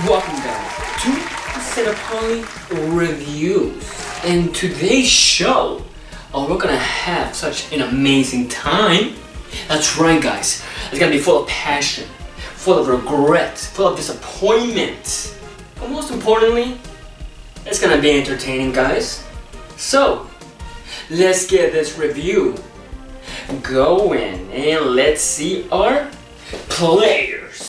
Welcome guys to Cinepoli Reviews. In today's show, we're gonna have such an amazing time. That's right guys, it's gonna be full of passion, full of regret, full of disappointment. But most importantly, it's gonna be entertaining guys. So, let's get this review going and let's see our players.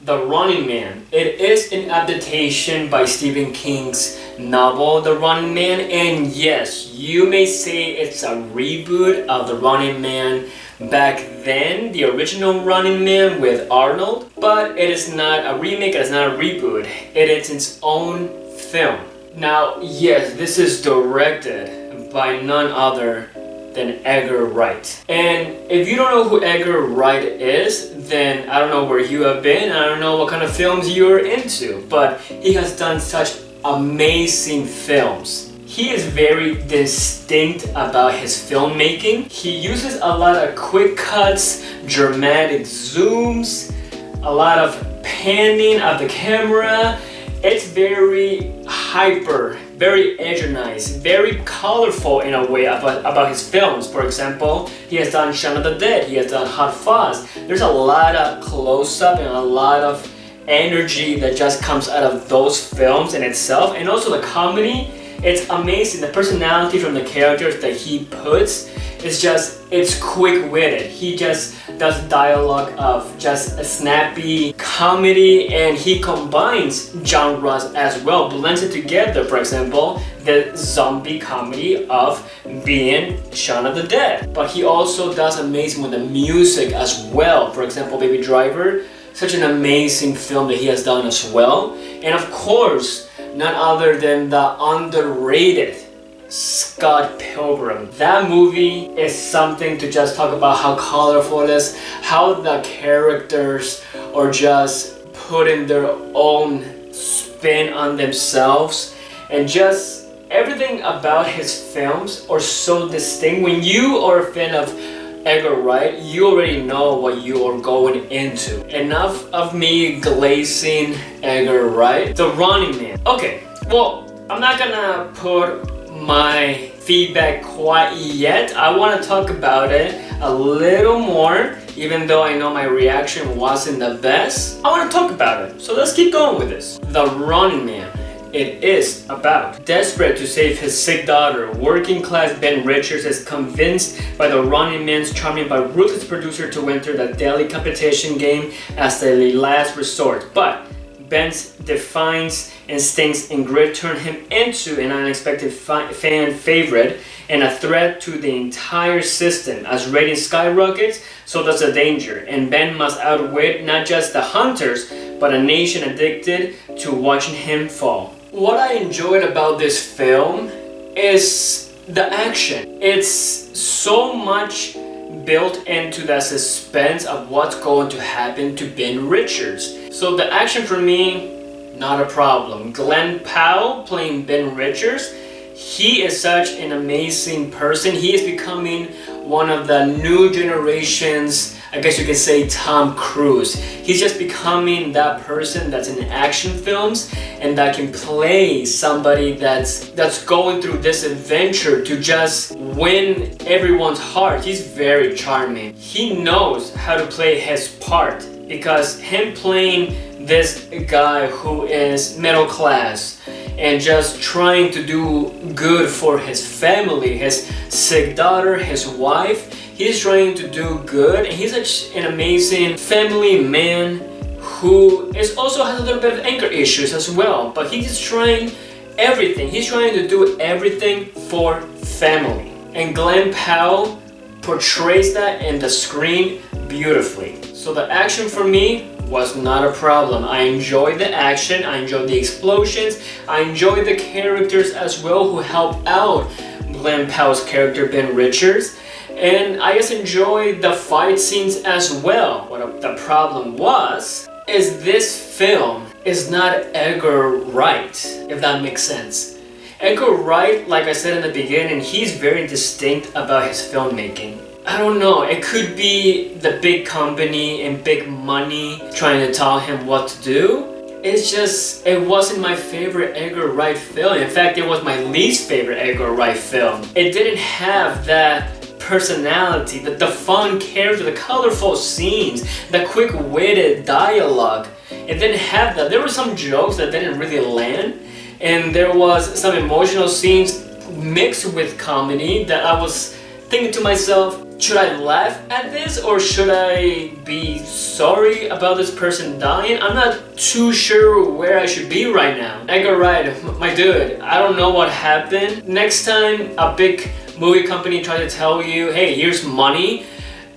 The Running Man. It is an adaptation by Stephen King's novel, The Running Man, and yes, you may say it's a reboot of The Running Man back then, the original Running Man with Arnold, but it is not a remake, it is not a reboot, it is its own film. Now, yes, this is directed by none other than Edgar Wright. And if you don't know who Edgar Wright is, then I don't know where you have been, I don't know what kind of films you're into, but he has done such amazing films. He is very distinct about his filmmaking. He uses a lot of quick cuts, dramatic zooms, a lot of panning of the camera. It's very hyper, very energized, very colorful in a way about his films. For example, he has done Shaun of the Dead, he has done Hot Fuzz. There's a lot of close-up and a lot of energy that just comes out of those films in itself. And also the comedy, it's amazing. The personality from the characters that he puts, it's quick-witted. He just does dialogue of just a snappy comedy, and he combines genres as well, blends it together. For example, the zombie comedy of being Shaun of the Dead. But he also does amazing with the music as well. For example, Baby Driver, such an amazing film that he has done as well. And of course, none other than the underrated Scott Pilgrim. That movie is something to just talk about how colorful it is, how the characters are just putting their own spin on themselves, and just everything about his films are so distinct. When you are a fan of Edgar Wright, you already know what you are going into. Enough of me glazing Edgar Wright. The Running Man. Okay, well, I'm not gonna put my feedback quite yet. I want to talk about it a little more, even though I know my reaction wasn't the best. I want to talk about it, so let's keep going with this. The Running Man. It is about desperate to save his sick daughter, working class Ben Richards is convinced by the Running Man's charming but ruthless producer to enter the daily competition game as the last resort. But Ben's defiance, instincts, and grit turn him into an unexpected fan favorite and a threat to the entire system. As rating skyrockets, so does the danger, and Ben must outwit not just the hunters, but a nation addicted to watching him fall. What I enjoyed about this film is the action. It's so much built into the suspense of what's going to happen to Ben Richards. So the action for me, not a problem. Glenn Powell playing Ben Richards, he is such an amazing person. He is becoming one of the new generation's, I guess you could say, Tom Cruise. He's just becoming that person that's in action films and that can play somebody that's going through this adventure to just win everyone's heart. He's very charming. He knows how to play his part, because him playing this guy who is middle class and just trying to do good for his family, his sick daughter, his wife. He's trying to do good, and he's such an amazing family man who also has a little bit of anger issues as well, but he's trying everything. He's trying to do everything for family. And Glenn Powell portrays that in the screen beautifully. So the action for me was not a problem. I enjoyed the action, I enjoyed the explosions, I enjoyed the characters as well who helped out Glenn Powell's character Ben Richards, and I just enjoyed the fight scenes as well. What the problem was is this film is not Edgar Wright, if that makes sense. Edgar Wright, like I said in the beginning, he's very distinct about his filmmaking. I don't know, it could be the big company and big money trying to tell him what to do. It's just, it wasn't my favorite Edgar Wright film. In fact, it was my least favorite Edgar Wright film. It didn't have that personality, the fun character, the colorful scenes, the quick-witted dialogue. It didn't have that. There were some jokes that didn't really land, and there was some emotional scenes mixed with comedy that I was thinking to myself, should I laugh at this or should I be sorry about this person dying? I'm not too sure where I should be right now. Edgar Wright, my dude, I don't know what happened. Next time a big movie company tries to tell you, hey, here's money,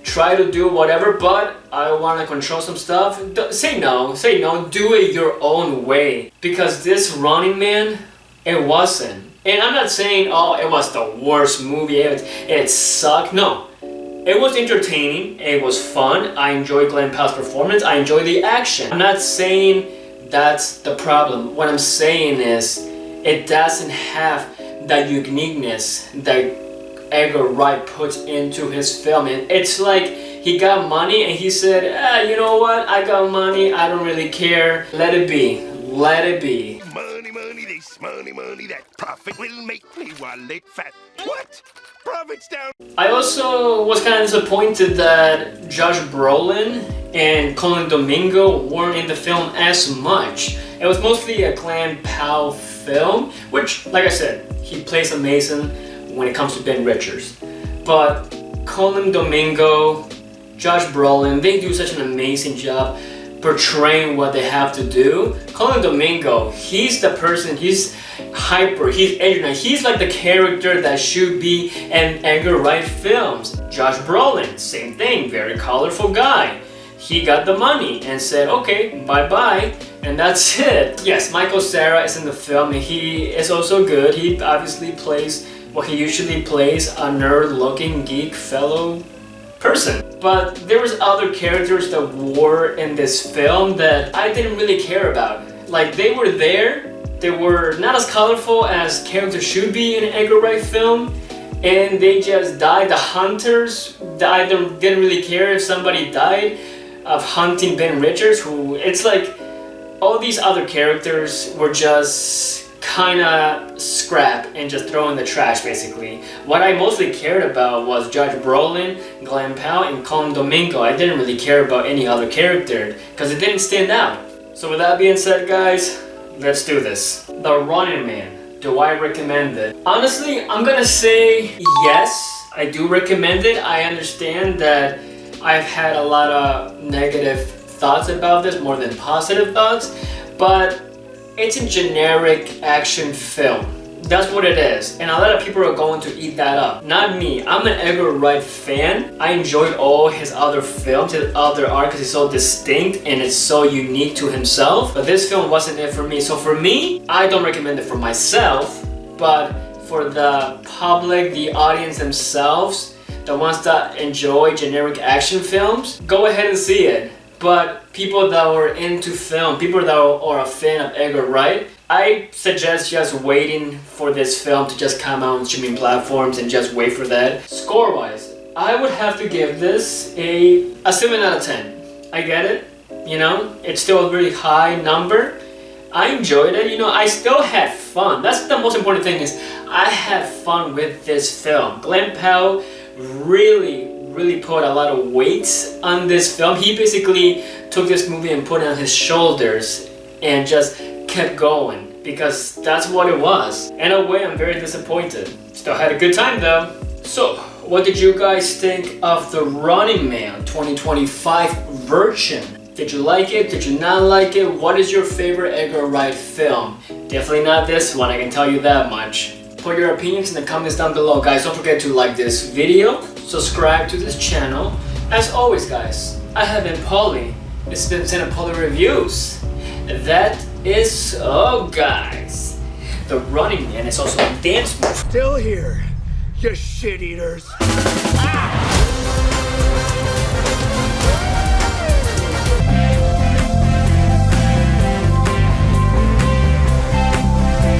try to do whatever, but I want to control some stuff, say no, do it your own way. Because this Running Man, it wasn't. And I'm not saying, oh, it was the worst movie, it sucked. No, it was entertaining, it was fun, I enjoyed Glenn Powell's performance, I enjoyed the action. I'm not saying that's the problem. What I'm saying is, it doesn't have that uniqueness that Edgar Wright puts into his film. It's like he got money and he said, you know what, I got money, I don't really care, let it be, let it be. Money, this money, that profit will make me wallet fat. What? Profits down. I also was kind of disappointed that Josh Brolin and Colin Domingo weren't in the film as much. It was mostly a Glenn Powell film, which, like I said, he plays amazing when it comes to Ben Richards. But Colin Domingo, Josh Brolin, they do such an amazing job portraying what they have to do. Colin Domingo, he's the person, he's hyper, he's energetic, he's like the character that should be in Edgar Wright films. Josh Brolin, same thing, very colorful guy. He got the money and said, okay, bye-bye, and that's it. Yes, Michael Cera is in the film and he is also good. He obviously plays what he usually plays, a nerd-looking geek fellow person. But there was other characters that were in this film that I didn't really care about. Like, they were there, they were not as colorful as characters should be in an Edgar Wright film, and they just died. The hunters, I didn't really care if somebody died of hunting Ben Richards, who, it's like, all these other characters were just kinda scrap and just throw in the trash, basically. What I mostly cared about was Josh Brolin, Glenn Powell, and Colin Domingo. I didn't really care about any other character because it didn't stand out. So with that being said, guys, let's do this. The Running Man, do I recommend it? Honestly, I'm gonna say yes, I do recommend it. I understand that I've had a lot of negative thoughts about this, more than positive thoughts, but it's a generic action film. That's what it is. And a lot of people are going to eat that up. Not me. I'm an Edgar Wright fan. I enjoyed all his other films, his other art, because he's so distinct and it's so unique to himself. But this film wasn't it for me. So for me, I don't recommend it for myself, but for the public, the audience themselves, the ones that enjoy generic action films, go ahead and see it. But people that were into film, people that are a fan of Edgar Wright, I suggest just waiting for this film to just come out on streaming platforms and just wait for that. Score-wise, I would have to give this a 7 out of 10. I get it, you know, it's still a really high number. I enjoyed it, you know, I still had fun. That's the most important thing, is I had fun with this film. Glenn Powell really put a lot of weight on this film. He basically took this movie and put it on his shoulders and just kept going, because that's what it was. In a way, I'm very disappointed. Still had a good time though. So, what did you guys think of The Running Man 2025 version? Did you like it? Did you not like it? What is your favorite Edgar Wright film? Definitely not this one, I can tell you that much. Put your opinions in the comments down below, guys. Don't forget to like this video, subscribe to this channel. As always, guys, I have been Paulie, It's been 10 Polar Reviews. That is so, guys. The Running Man is also a dance move. Still here, you shit eaters. Ah!